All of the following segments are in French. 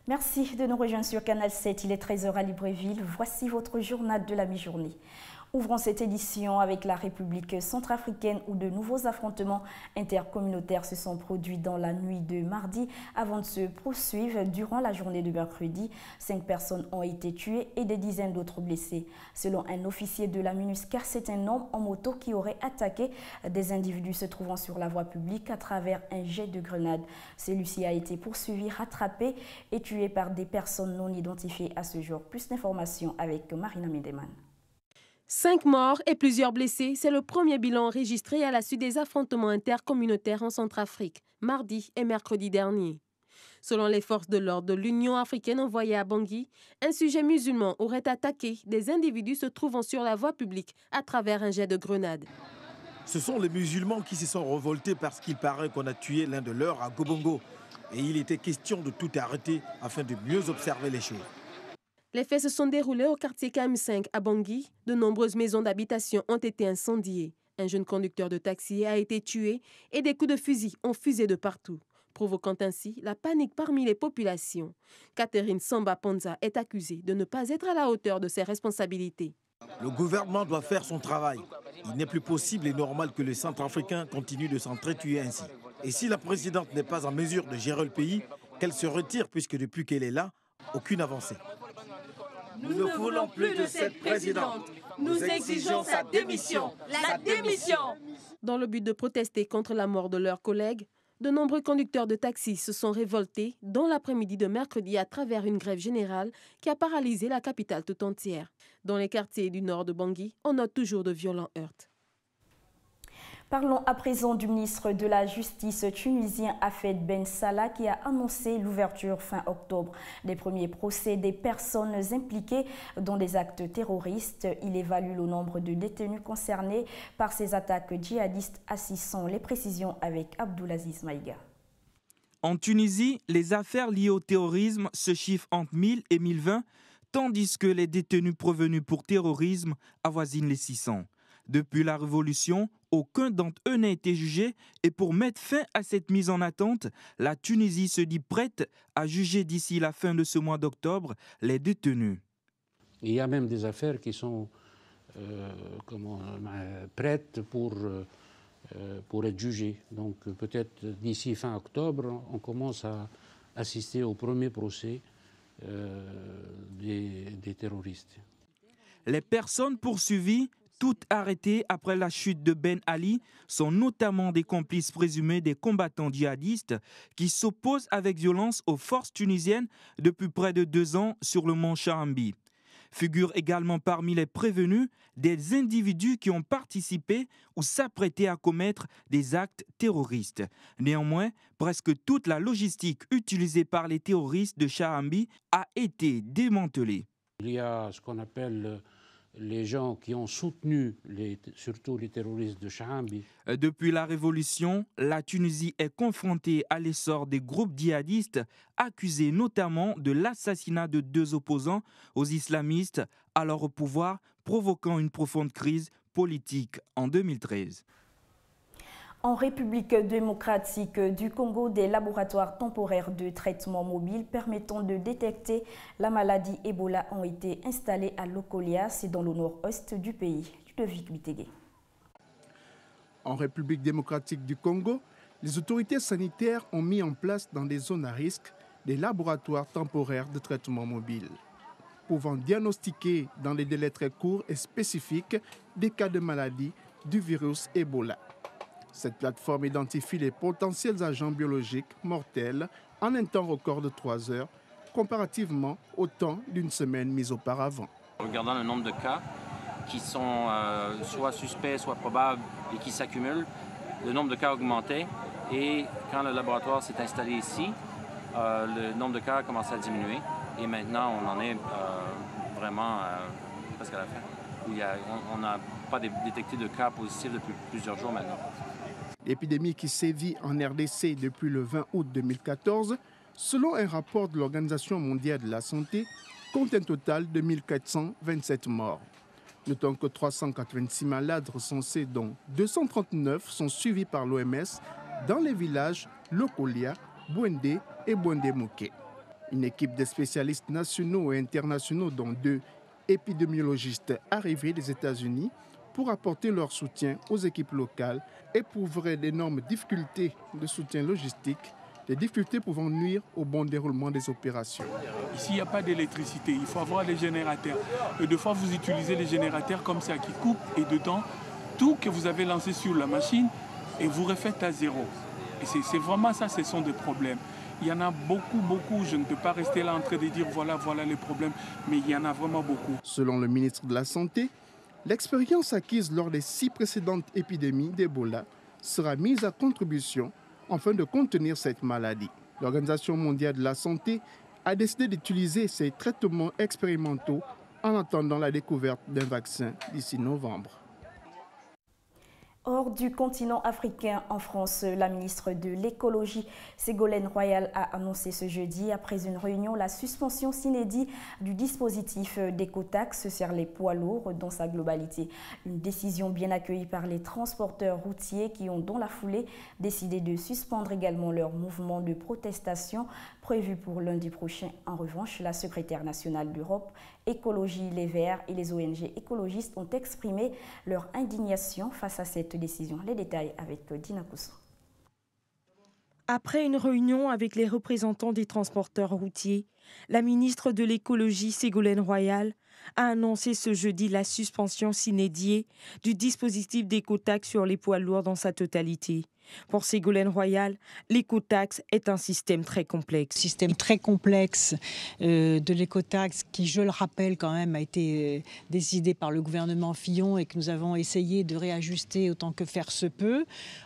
Merci de nous rejoindre sur Canal 7, il est 13h à Libreville. Voici votre journal de la mi-journée. Ouvrons cette édition avec la République centrafricaine où de nouveaux affrontements intercommunautaires se sont produits dans la nuit de mardi avant de se poursuivre durant la journée de mercredi. 5 personnes ont été tuées et des dizaines d'autres blessées. Selon un officier de la MINUSCA, c'est un homme en moto qui aurait attaqué des individus se trouvant sur la voie publique à travers un jet de grenade. Celui-ci a été poursuivi, rattrapé et tué par des personnes non identifiées à ce jour. Plus d'informations avec Marina Mendeman. 5 morts et plusieurs blessés, c'est le premier bilan enregistré à la suite des affrontements intercommunautaires en Centrafrique, mardi et mercredi dernier. Selon les forces de l'ordre de l'Union africaine envoyées à Bangui, un sujet musulman aurait attaqué des individus se trouvant sur la voie publique à travers un jet de grenade. Ce sont les musulmans qui se sont révoltés parce qu'il paraît qu'on a tué l'un de leurs à Gobongo. Et il était question de tout arrêter afin de mieux observer les choses. Les faits se sont déroulés au quartier KM5 à Bangui. De nombreuses maisons d'habitation ont été incendiées. Un jeune conducteur de taxi a été tué et des coups de fusil ont fusé de partout, provoquant ainsi la panique parmi les populations. Catherine Samba Ponza est accusée de ne pas être à la hauteur de ses responsabilités. Le gouvernement doit faire son travail. Il n'est plus possible et normal que les Centrafricains continuent de s'entretuer ainsi. Et si la présidente n'est pas en mesure de gérer le pays, qu'elle se retire puisque depuis qu'elle est là, aucune avancée. Nous ne voulons plus de cette présidente. Nous exigeons sa démission. La démission! Dans le but de protester contre la mort de leurs collègues, de nombreux conducteurs de taxis se sont révoltés dans l'après-midi de mercredi à travers une grève générale qui a paralysé la capitale tout entière. Dans les quartiers du nord de Bangui, on note toujours de violents heurts. Parlons à présent du ministre de la Justice tunisien Hafed Ben Salah qui a annoncé l'ouverture fin octobre des premiers procès des personnes impliquées dans des actes terroristes. Il évalue le nombre de détenus concernés par ces attaques djihadistes à 600. Les précisions avec Abdoulaziz Maïga. En Tunisie, les affaires liées au terrorisme se chiffrent entre 1000 et 1020, tandis que les détenus provenus pour terrorisme avoisinent les 600. Depuis la Révolution, aucun d'entre eux n'a été jugé et pour mettre fin à cette mise en attente, la Tunisie se dit prête à juger d'ici la fin de ce mois d'octobre les détenus. Il y a même des affaires qui sont prêtes pour être jugées. Donc peut-être d'ici fin octobre, on commence à assister au premier procès des terroristes. Les personnes poursuivies, toutes arrêtées après la chute de Ben Ali, sont notamment des complices présumés des combattants djihadistes qui s'opposent avec violence aux forces tunisiennes depuis près de 2 ans sur le mont Chahambi. Figurent également parmi les prévenus des individus qui ont participé ou s'apprêtaient à commettre des actes terroristes. Néanmoins, presque toute la logistique utilisée par les terroristes de Chahambi a été démantelée. Il y a ce qu'on appelle les gens qui ont soutenu surtout les terroristes de Chahambi. Depuis la Révolution, la Tunisie est confrontée à l'essor des groupes djihadistes accusés notamment de l'assassinat de 2 opposants aux islamistes alors au pouvoir, provoquant une profonde crise politique en 2013. En République démocratique du Congo, des laboratoires temporaires de traitement mobile permettant de détecter la maladie Ebola ont été installés à Lokolia, c'est dans le nord-est du pays. Ludovic Bitégué. En République démocratique du Congo, les autorités sanitaires ont mis en place dans des zones à risque des laboratoires temporaires de traitement mobile, pouvant diagnostiquer dans des délais très courts et spécifiques des cas de maladie du virus Ebola. Cette plateforme identifie les potentiels agents biologiques mortels en un temps record de 3 heures, comparativement au temps d'une semaine mise auparavant. Regardant le nombre de cas qui sont soit suspects, soit probables et qui s'accumulent, le nombre de cas augmentait et quand le laboratoire s'est installé ici, le nombre de cas a commencé à diminuer et maintenant on en est vraiment presque à la fin. On n'a pas détecté de cas positifs depuis plusieurs jours maintenant. L'épidémie qui sévit en RDC depuis le 20 août 2014, selon un rapport de l'Organisation mondiale de la santé, compte un total de 1427 morts. Notons que 386 malades recensés, dont 239 sont suivis par l'OMS dans les villages Lokolia, Bwende et Bwende-Moké. Une équipe de spécialistes nationaux et internationaux, dont 2 épidémiologistes arrivés des États-Unis, pour apporter leur soutien aux équipes locales, éprouverait d'énormes difficultés de soutien logistique, des difficultés pouvant nuire au bon déroulement des opérations. Ici, il n'y a pas d'électricité, il faut avoir des générateurs. Et deux fois, vous utilisez les générateurs comme ça qui coupent et dedans, tout que vous avez lancé sur la machine, et vous refaites à zéro. Et c'est vraiment ça, ce sont des problèmes. Il y en a beaucoup. Je ne peux pas rester là en train de dire voilà les problèmes, mais il y en a vraiment beaucoup. Selon le ministre de la Santé, l'expérience acquise lors des 6 précédentes épidémies d'Ebola sera mise à contribution afin de contenir cette maladie. L'Organisation mondiale de la santé a décidé d'utiliser ces traitements expérimentaux en attendant la découverte d'un vaccin d'ici novembre. Hors du continent africain, en France, la ministre de l'écologie, Ségolène Royal, a annoncé ce jeudi, après une réunion, la suspension sine-die du dispositif d'écotaxe sur les poids lourds dans sa globalité. Une décision bien accueillie par les transporteurs routiers qui ont, dans la foulée, décidé de suspendre également leur mouvement de protestation prévu pour lundi prochain. En revanche, la secrétaire nationale d'Europe, Écologie, les Verts et les ONG écologistes ont exprimé leur indignation face à cette décision. Les détails avec Dina Koussou. Après une réunion avec les représentants des transporteurs routiers, la ministre de l'écologie, Ségolène Royal, a annoncé ce jeudi la suspension sine-die du dispositif d'écotaxe sur les poids lourds dans sa totalité. Pour Ségolène Royal, l'écotaxe est un système très complexe. Système très complexe de l'écotaxe qui, je le rappelle quand même, a été décidé par le gouvernement Fillon et que nous avons essayé de réajuster autant que faire se peut,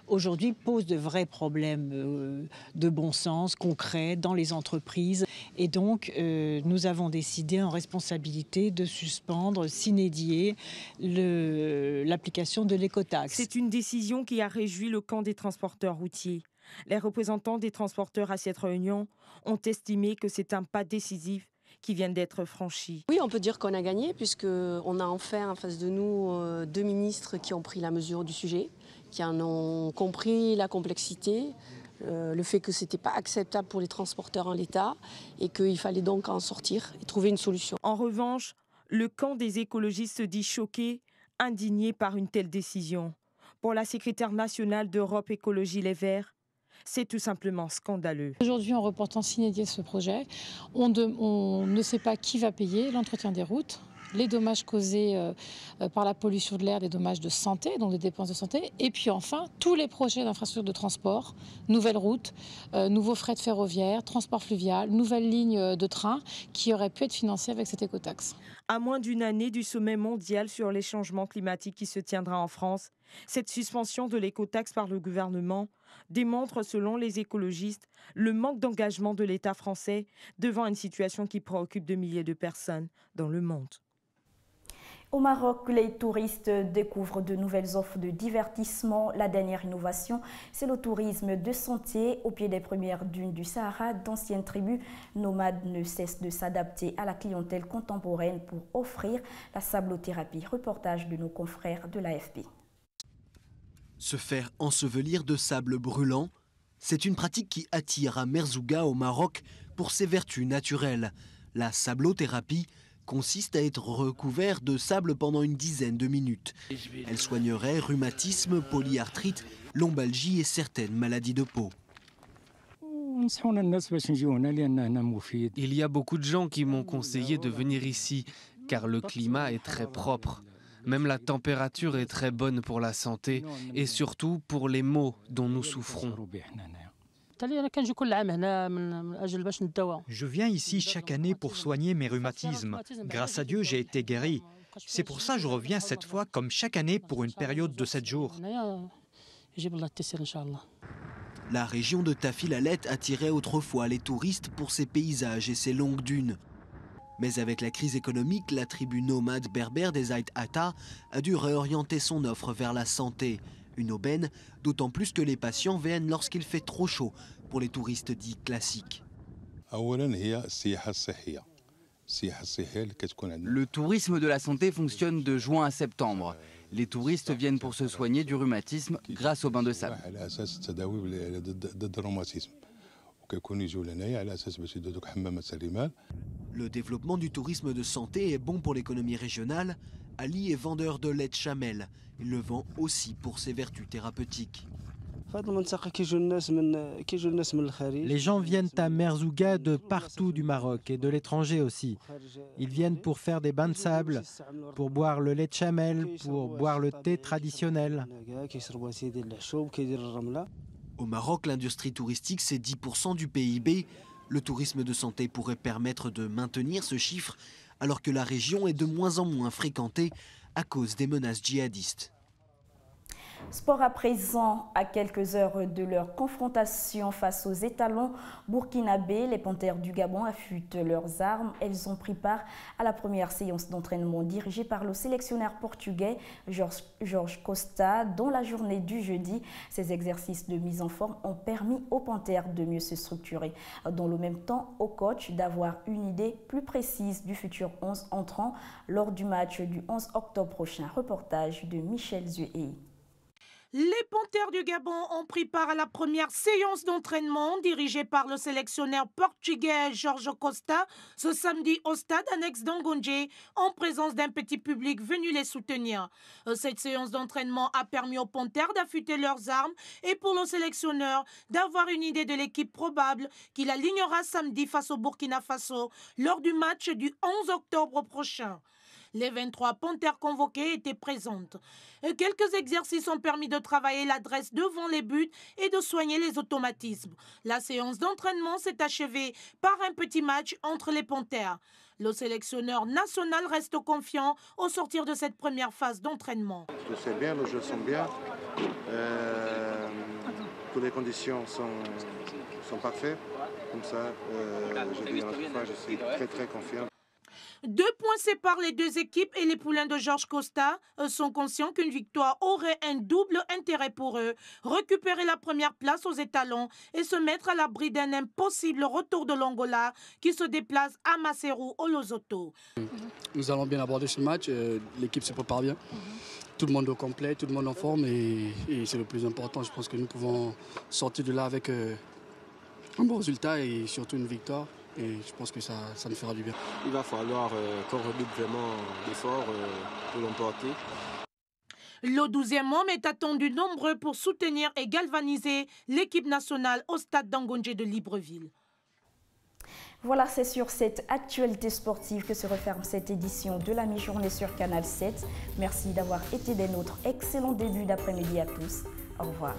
aujourd'hui pose de vrais problèmes de bon sens, concrets, dans les entreprises. Et donc, nous avons décidé en responsabilité de suspendre sine die l'application de l'écotaxe. C'est une décision qui a réjoui le camp des transporteurs routiers. Les représentants des transporteurs à cette réunion ont estimé que c'est un pas décisif qui vient d'être franchi. Oui, on peut dire qu'on a gagné puisqu'on a enfin en face de nous 2 ministres qui ont pris la mesure du sujet, qui en ont compris la complexité, le fait que ce n'était pas acceptable pour les transporteurs en l'état et qu'il fallait donc en sortir et trouver une solution. En revanche, le camp des écologistes se dit choqué, indigné par une telle décision. Pour la secrétaire nationale d'Europe Écologie Les Verts, c'est tout simplement scandaleux. Aujourd'hui, en reportant sine die ce projet, on ne sait pas qui va payer l'entretien des routes, les dommages causés par la pollution de l'air, des dommages de santé, donc des dépenses de santé, et puis enfin, tous les projets d'infrastructure de transport, nouvelles routes, nouveaux frais de ferroviaire, transport fluvial, nouvelles lignes de train qui auraient pu être financées avec cette écotaxe. À moins d'une année du sommet mondial sur les changements climatiques qui se tiendra en France, cette suspension de l'écotaxe par le gouvernement démontre, selon les écologistes, le manque d'engagement de l'État français devant une situation qui préoccupe de milliers de personnes dans le monde. Au Maroc, les touristes découvrent de nouvelles offres de divertissement. La dernière innovation, c'est le tourisme de sentier. Au pied des premières dunes du Sahara, d'anciennes tribus nomades ne cessent de s'adapter à la clientèle contemporaine pour offrir la sablothérapie. Reportage de nos confrères de l'AFP. Se faire ensevelir de sable brûlant, c'est une pratique qui attire à Merzouga au Maroc pour ses vertus naturelles. La sablothérapie consiste à être recouvert de sable pendant une dizaine de minutes. Elle soignerait rhumatisme, polyarthrite, lombalgie et certaines maladies de peau. Il y a beaucoup de gens qui m'ont conseillé de venir ici, car le climat est très propre. Même la température est très bonne pour la santé et surtout pour les maux dont nous souffrons. Je viens ici chaque année pour soigner mes rhumatismes. Grâce à Dieu, j'ai été guéri. C'est pour ça que je reviens cette fois comme chaque année pour une période de 7 jours. La région de Tafilalet attirait autrefois les touristes pour ses paysages et ses longues dunes. Mais avec la crise économique, la tribu nomade berbère des Aït Ata a dû réorienter son offre vers la santé. Une aubaine, d'autant plus que les patients viennent lorsqu'il fait trop chaud pour les touristes dits classiques. Le tourisme de la santé fonctionne de juin à septembre. Les touristes viennent pour se soigner du rhumatisme grâce au bain de sable. Le développement du tourisme de santé est bon pour l'économie régionale. Ali est vendeur de lait de chamel. Il le vend aussi pour ses vertus thérapeutiques. Les gens viennent à Merzouga de partout du Maroc et de l'étranger aussi. Ils viennent pour faire des bains de sable, pour boire le lait de chamel, pour boire le thé traditionnel. Au Maroc, l'industrie touristique, c'est 10% du PIB. Le tourisme de santé pourrait permettre de maintenir ce chiffre, alors que la région est de moins en moins fréquentée à cause des menaces djihadistes. Sport à présent, à quelques heures de leur confrontation face aux étalons burkinabés, les Panthères du Gabon affûtent leurs armes. Elles ont pris part à la première séance d'entraînement dirigée par le sélectionneur portugais Jorge Costa. Dans la journée du jeudi, ces exercices de mise en forme ont permis aux Panthères de mieux se structurer. Dans le même temps, au coach d'avoir une idée plus précise du futur 11 entrant lors du match du 11 octobre prochain. Reportage de Michel Zuei. Les Panthères du Gabon ont pris part à la première séance d'entraînement dirigée par le sélectionneur portugais Jorge Costa ce samedi au stade annexe d'Angonje en présence d'un petit public venu les soutenir. Cette séance d'entraînement a permis aux Panthères d'affûter leurs armes et pour le sélectionneur d'avoir une idée de l'équipe probable qu'il alignera samedi face au Burkina Faso lors du match du 11 octobre prochain. Les 23 Panthères convoquées étaient présentes. Quelques exercices ont permis de travailler l'adresse devant les buts et de soigner les automatismes. La séance d'entraînement s'est achevée par un petit match entre les Panthères. Le sélectionneur national reste confiant au sortir de cette première phase d'entraînement. Je sais bien, les jeux sont bien. Toutes les conditions sont parfaites. Comme ça, je suis très confiant. 2 points séparent les deux équipes et les poulains de Jorge Costa sont conscients qu'une victoire aurait un double intérêt pour eux. Récupérer la première place aux étalons et se mettre à l'abri d'un impossible retour de l'Angola qui se déplace à Maseru au Lesotho. Nous allons bien aborder ce match. L'équipe se prépare bien. Tout le monde au complet, tout le monde en forme et c'est le plus important. Je pense que nous pouvons sortir de là avec un bon résultat et surtout une victoire. Et je pense que ça nous fera du bien. Il va falloir qu'on redouble vraiment d'efforts pour l'emporter. Le 12e homme est attendu nombreux pour soutenir et galvaniser l'équipe nationale au stade d'Angonje de Libreville. Voilà, c'est sur cette actualité sportive que se referme cette édition de la mi-journée sur Canal 7. Merci d'avoir été des nôtres. Excellent début d'après-midi à tous. Au revoir.